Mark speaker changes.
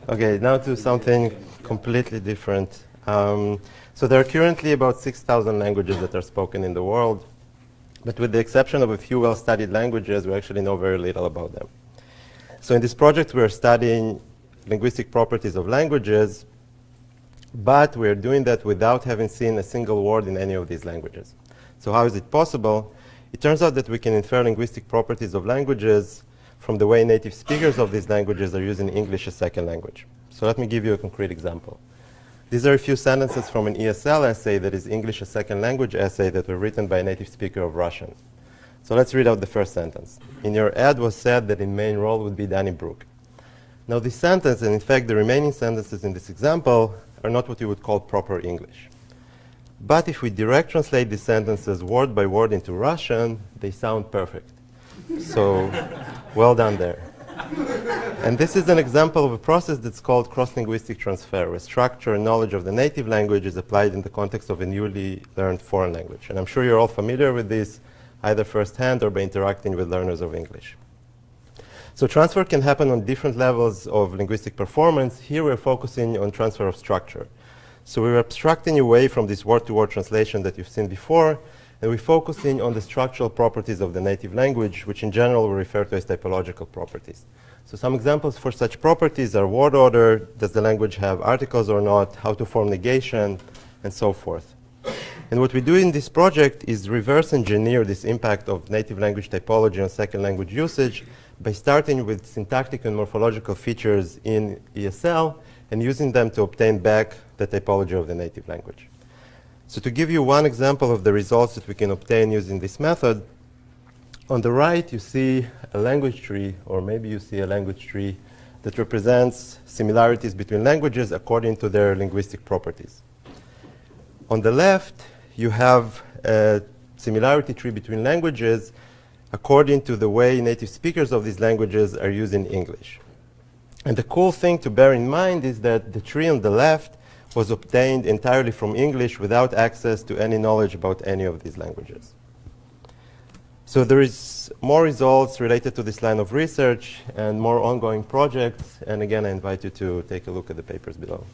Speaker 1: Okay, now to something completely different. So there are currently about 6,000 languages that are spoken in the world, but with the exception of a few well-studied languages, we actually know very little about them. So in this project, we're studying linguistic properties of languages, but we're doing that without having seen a single word in any of these languages. So how is it possible? It turns out that we can infer linguistic properties of languages from the way native speakers of these languages are using English as second language. So let me give you a concrete example. These are a few sentences from an ESL essay, that is English as second language essay, that were written by a native speaker of Russian. So let's read out the first sentence. In your ad was said that the main role would be Danny Brooke. Now this sentence, and in fact the remaining sentences in this example, are not what you would call proper English. But if we direct translate these sentences word by word into Russian, they sound perfect. So well done there. And this is an example of a process that's called cross-linguistic transfer, where structure and knowledge of the native language is applied in the context of a newly learned foreign language. And I'm sure you're all familiar with this, either firsthand or by interacting with learners of English. So transfer can happen on different levels of linguistic performance. Here we're focusing on transfer of structure. So we're abstracting away from this word-to-word translation that you've seen before, and we're focusing on the structural properties of the native language, which in general we refer to as typological properties. So some examples for such properties are word order, does the language have articles or not, how to form negation, and so forth. And what we do in this project is reverse engineer this impact of native language typology on second language usage by starting with syntactic and morphological features in ESL and using them to obtain back the typology of the native language. So to give you one example of the results that we can obtain using this method, on the right you see a language tree, or maybe you see a language tree that represents similarities between languages according to their linguistic properties. On the left, you have a similarity tree between languages according to the way native speakers of these languages are using English. And the cool thing to bear in mind is that the tree on the left was obtained entirely from English without access to any knowledge about any of these languages. So there is more results related to this line of research and more ongoing projects. And again, I invite you to take a look at the papers below.